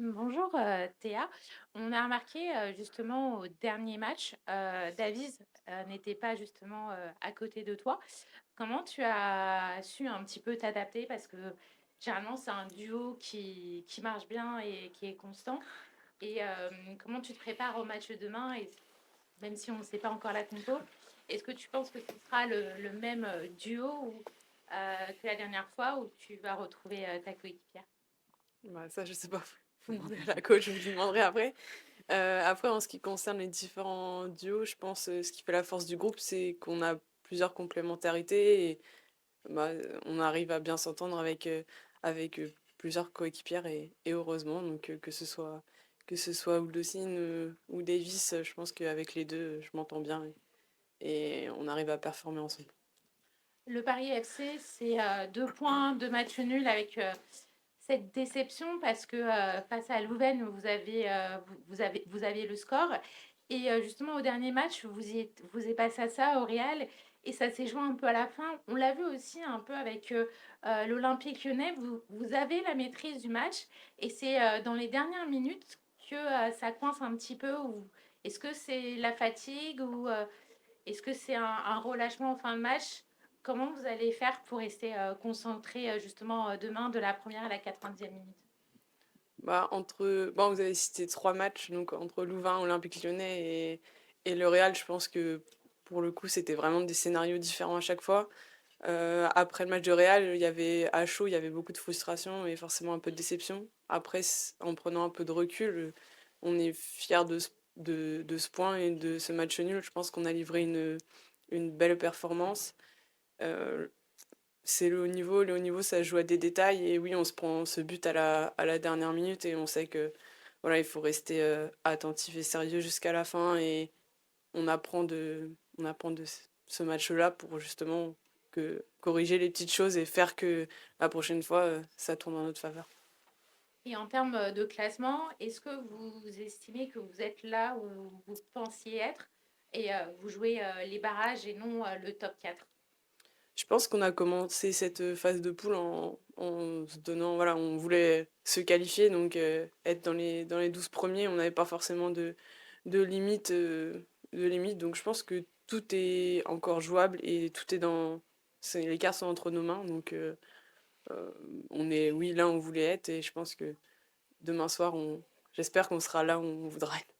Bonjour Théa. On a remarqué justement au dernier match, Davies n'était pas justement à côté de toi. Comment tu as su un petit peu t'adapter? Parce que généralement c'est un duo qui marche bien et qui est constant. Et comment tu te prépares au match de demain? Et même si on ne sait pas encore la compo, est-ce que tu penses que ce sera le même duo que la dernière fois ou tu vas retrouver ta coéquipière? Bah, ça, je sais pas, faut demander à la coach, je lui demanderai après. Après, en ce qui concerne les différents duos, je pense, ce qui fait la force du groupe, c'est qu'on a plusieurs complémentarités et bah, on arrive à bien s'entendre avec plusieurs coéquipières et heureusement, donc que ce soit Uldocine ou Davis, je pense qu'avec les deux, je m'entends bien et on arrive à performer ensemble. Le Paris FC, c'est 2 points, 2 matchs nuls avec cette déception parce que face à Louvain, vous aviez le score. Et justement, au dernier match, vous êtes passé à ça au Real et ça s'est joué un peu à la fin. On l'a vu aussi un peu avec l'Olympique lyonnais. Vous avez la maîtrise du match et c'est dans les dernières minutes que ça coince un petit peu. Est-ce que c'est la fatigue ou est-ce que c'est un relâchement en fin de match? Comment vous allez faire pour rester concentré justement demain de la première à la 90e minute? Bah, bon, vous avez cité trois matchs, donc entre Louvain, Olympique Lyonnais et le Real, je pense que pour le coup, c'était vraiment des scénarios différents à chaque fois. Après le match de Real, à chaud, il y avait beaucoup de frustration et forcément un peu de déception. Après, en prenant un peu de recul, on est fier de ce point et de ce match nul. Je pense qu'on a livré une belle performance. Euh, c'est le haut niveau. Le haut niveau, ça joue à des détails. Et oui, on se prend ce but à la dernière minute et on sait que voilà, il faut rester attentif et sérieux jusqu'à la fin. Et on apprend de ce match-là pour justement corriger les petites choses et faire que la prochaine fois, ça tourne en notre faveur. Et en termes de classement, est-ce que vous estimez que vous êtes là où vous pensiez être et vous jouez les barrages et non le top 4? Je pense qu'on a commencé cette phase de poule en se donnant, voilà, on voulait se qualifier, donc être dans les 12 premiers, on n'avait pas forcément de limite, donc je pense que tout est encore jouable et les cartes sont entre nos mains, donc euh, oui, là on voulait être et je pense que demain soir, j'espère qu'on sera là où on voudra être.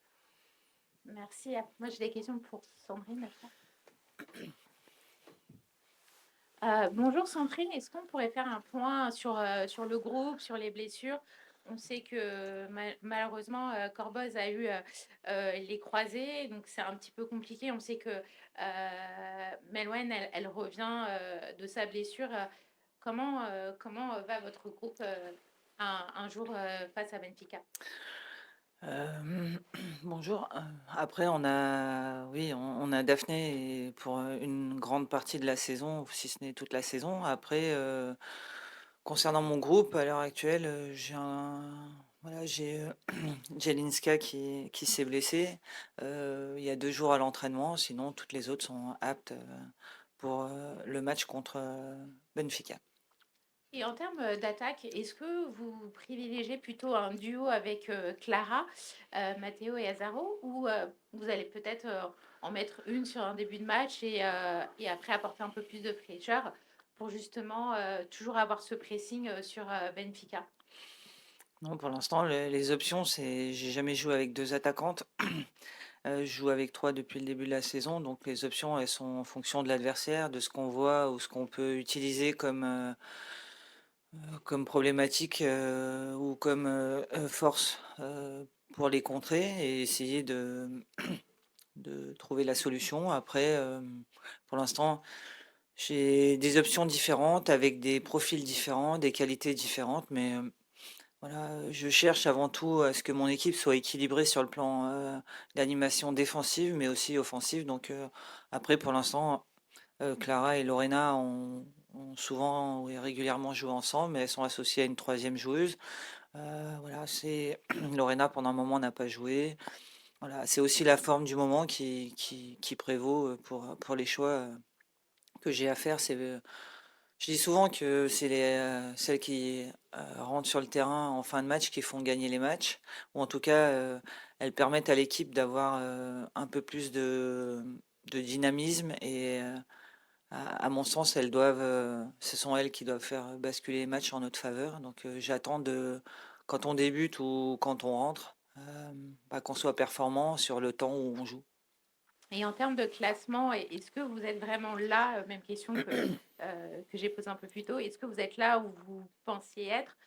Merci. Moi, j'ai des questions pour Sandrine. D'accord. Bonjour Sandrine, est-ce qu'on pourrait faire un point sur le groupe, sur les blessures? On sait que malheureusement, Corboz a eu les croisés, donc c'est un petit peu compliqué. On sait que Melouen, elle revient de sa blessure. Comment va votre groupe un jour face à Benfica? Euh, Bonjour. Après, oui, on a Daphné pour une grande partie de la saison, si ce n'est toute la saison. Après, concernant mon groupe, à l'heure actuelle, voilà, j'ai Jelinska qui s'est blessée il y a 2 jours à l'entraînement. Sinon, toutes les autres sont aptes pour le match contre Benfica. Et en termes d'attaque, est-ce que vous privilégiez plutôt un duo avec Clara, Matteo et Azaro, ou vous allez peut-être en mettre une sur un début de match et après apporter un peu plus de fraîcheur pour justement toujours avoir ce pressing sur Benfica? Non, pour l'instant, les options, j'ai jamais joué avec deux attaquantes. Je joue avec 3 depuis le début de la saison, donc les options, elles sont en fonction de l'adversaire, de ce qu'on voit ou ce qu'on peut utiliser comme problématique ou comme force pour les contrer et essayer de trouver la solution. Après, pour l'instant, j'ai des options différentes avec des profils différents, des qualités différentes, mais voilà, je cherche avant tout à ce que mon équipe soit équilibrée sur le plan d'animation défensive, mais aussi offensive. Donc après, pour l'instant, Clara et Lorena ont souvent et régulièrement joué ensemble, mais elles sont associées à une troisième joueuse. Voilà, c'est Lorena pendant un moment n'a pas joué. Voilà, c'est aussi la forme du moment qui prévaut pour les choix que j'ai à faire. Je dis souvent que c'est celles qui rentrent sur le terrain en fin de match qui font gagner les matchs, ou en tout cas, elles permettent à l'équipe d'avoir un peu plus de dynamisme et à mon sens, ce sont elles qui doivent faire basculer les matchs en notre faveur. Donc j'attends quand on débute ou quand on rentre, qu'on soit performant sur le temps où on joue. Et en termes de classement, est-ce que vous êtes vraiment là, même question que j'ai posée un peu plus tôt, est-ce que vous êtes là où vous pensiez être,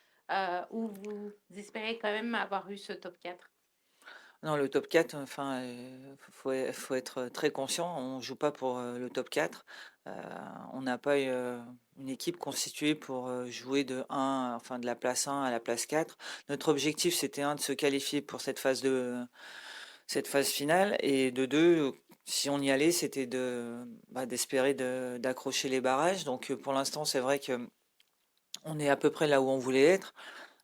ou vous espérez quand même avoir eu ce top 4? Non, le top 4, enfin, faut être très conscient. On joue pas pour le top 4. Euh, on n'a pas une équipe constituée pour jouer de la place 1 à la place 4. Notre objectif, c'était de se qualifier pour cette phase finale, et de deux, si on y allait, c'était d'espérer d'accrocher les barrages. Donc pour l'instant, c'est vrai que on est à peu près là où on voulait être.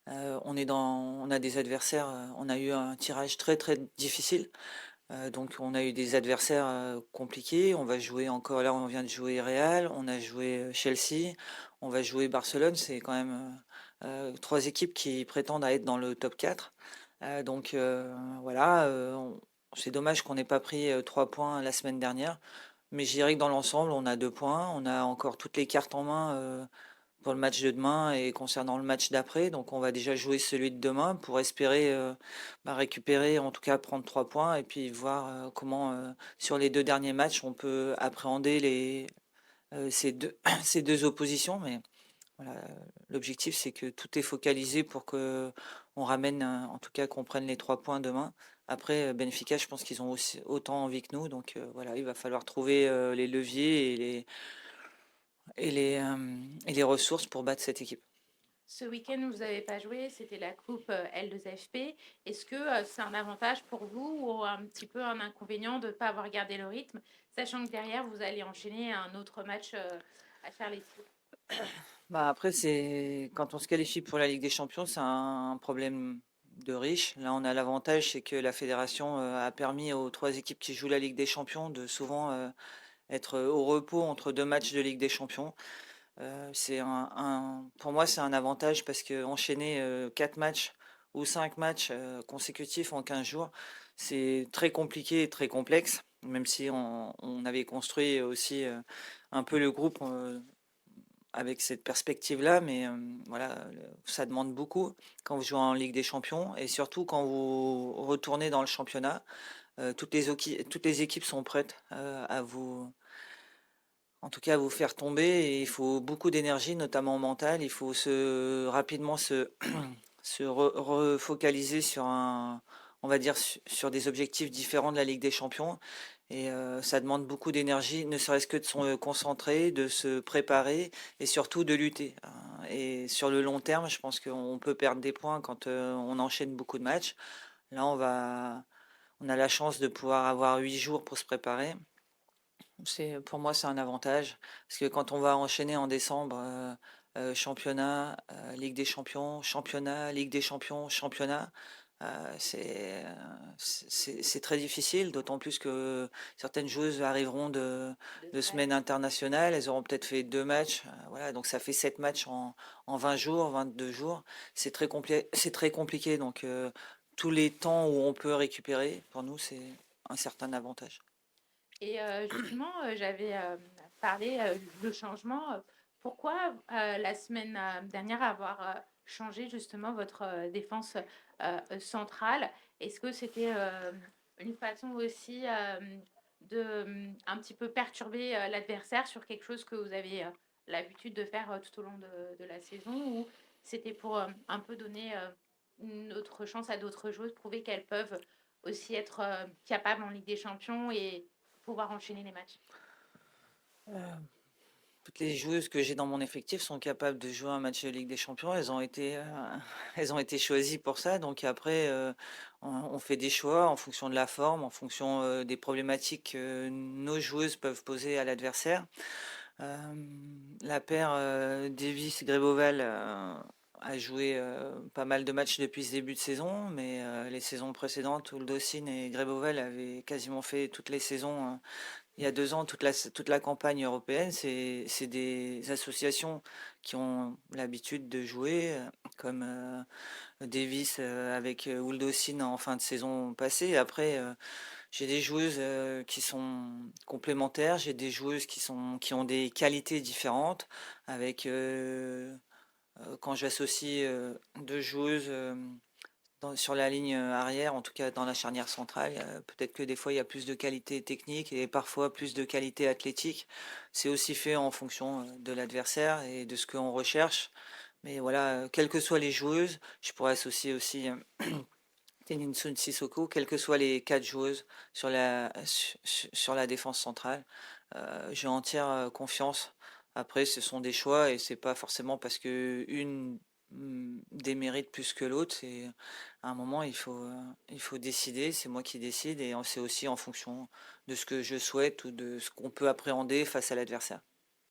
On a des adversaires, on a eu un tirage très très difficile. Donc on a eu des adversaires compliqués. On va jouer encore là, on vient de jouer Real, on a joué Chelsea, on va jouer Barcelone. C'est quand même trois équipes qui prétendent à être dans le top 4. Donc voilà, c'est dommage qu'on n'ait pas pris 3 points la semaine dernière. Mais je dirais que dans l'ensemble, on a 2 points. On a encore toutes les cartes en main pour le match de demain et concernant le match d'après. Donc on va déjà jouer celui de demain pour espérer récupérer, en tout cas prendre 3 points, et puis voir comment sur les 2 derniers matchs on peut appréhender ces deux oppositions. Mais voilà, l'objectif c'est que tout est focalisé pour que on ramène, en tout cas qu'on prenne les 3 points demain. Après, Benfica, je pense qu'ils ont aussi autant envie que nous, donc voilà, il va falloir trouver les leviers et les ressources pour battre cette équipe. Ce week-end, vous n'avez pas joué, c'était la coupe L2FP. Est-ce que c'est un avantage pour vous ou un petit peu un inconvénient de ne pas avoir gardé le rythme, sachant que derrière, vous allez enchaîner un autre match à faire les tirs? Après, c'est quand on se qualifie pour la Ligue des Champions, c'est un problème de riche. Là, on a l'avantage, c'est que la fédération a permis aux 3 équipes qui jouent la Ligue des Champions de souvent être au repos entre 2 matchs de Ligue des Champions. Pour moi, c'est un avantage parce que enchaîner 4 matchs ou 5 matchs consécutifs en 15 jours, c'est très compliqué et très complexe. Même si on avait construit aussi un peu le groupe avec cette perspective-là, mais voilà, ça demande beaucoup quand vous jouez en Ligue des Champions, et surtout quand vous retournez dans le championnat. Toutes les équipes sont prêtes en tout cas, à vous faire tomber, et il faut beaucoup d'énergie, notamment mentale. Il faut rapidement se refocaliser on va dire, sur des objectifs différents de la Ligue des Champions. Et ça demande beaucoup d'énergie, ne serait-ce que de se concentrer, de se préparer et surtout de lutter, hein. Et sur le long terme, je pense qu'on peut perdre des points quand on enchaîne beaucoup de matchs. Là, on a la chance de pouvoir avoir 8 jours pour se préparer. Pour moi, c'est un avantage parce que quand on va enchaîner en décembre, championnat, Ligue des Champions, championnat, Ligue des Champions, championnat, c'est très difficile, d'autant plus que certaines joueuses arriveront de semaines internationales, elles auront peut-être fait 2 matchs, voilà, donc ça fait 7 matchs en 20 jours, 22 jours. C'est très compliqué, donc tous les temps où on peut récupérer, pour nous, c'est un certain avantage. Et justement, j'avais parlé le changement. Pourquoi la semaine dernière avoir changé justement votre défense centrale? Est-ce que c'était une façon aussi de un petit peu perturber l'adversaire sur quelque chose que vous avez l'habitude de faire tout au long de la saison, ou c'était pour un peu donner une autre chance à d'autres joueuses, prouver qu'elles peuvent aussi être capables en Ligue des Champions et pouvoir enchaîner les matchs? Toutes les joueuses que j'ai dans mon effectif sont capables de jouer un match de Ligue des Champions. Elles ont été choisies pour ça. Donc après, on fait des choix en fonction de la forme, en fonction des problématiques que nos joueuses peuvent poser à l'adversaire. La paire Davis-Greboval a joué pas mal de matchs depuis ce début de saison, mais les saisons précédentes, Uldocin et Greboval avaient quasiment fait toutes les saisons il y a 2 ans, toute la campagne européenne, c'est des associations qui ont l'habitude de jouer, comme Davis avec Uldosine en fin de saison passée. Après, j'ai des joueuses qui sont complémentaires, j'ai des joueuses qui ont des qualités différentes. Avec quand j'associe 2 joueuses sur la ligne arrière, en tout cas dans la charnière centrale, peut-être que des fois il y a plus de qualité technique et parfois plus de qualité athlétique. C'est aussi fait en fonction de l'adversaire et de ce qu'on recherche. Mais voilà, quelles que soient les joueuses, je pourrais associer aussi Tennyson Sissoko, quelles que soient les 4 joueuses sur la défense centrale. J'ai entière confiance. Après, ce sont des choix et c'est pas forcément parce que une démérite plus que l'autre. C'est à un moment, il faut décider. C'est moi qui décide et c'est aussi en fonction de ce que je souhaite ou de ce qu'on peut appréhender face à l'adversaire.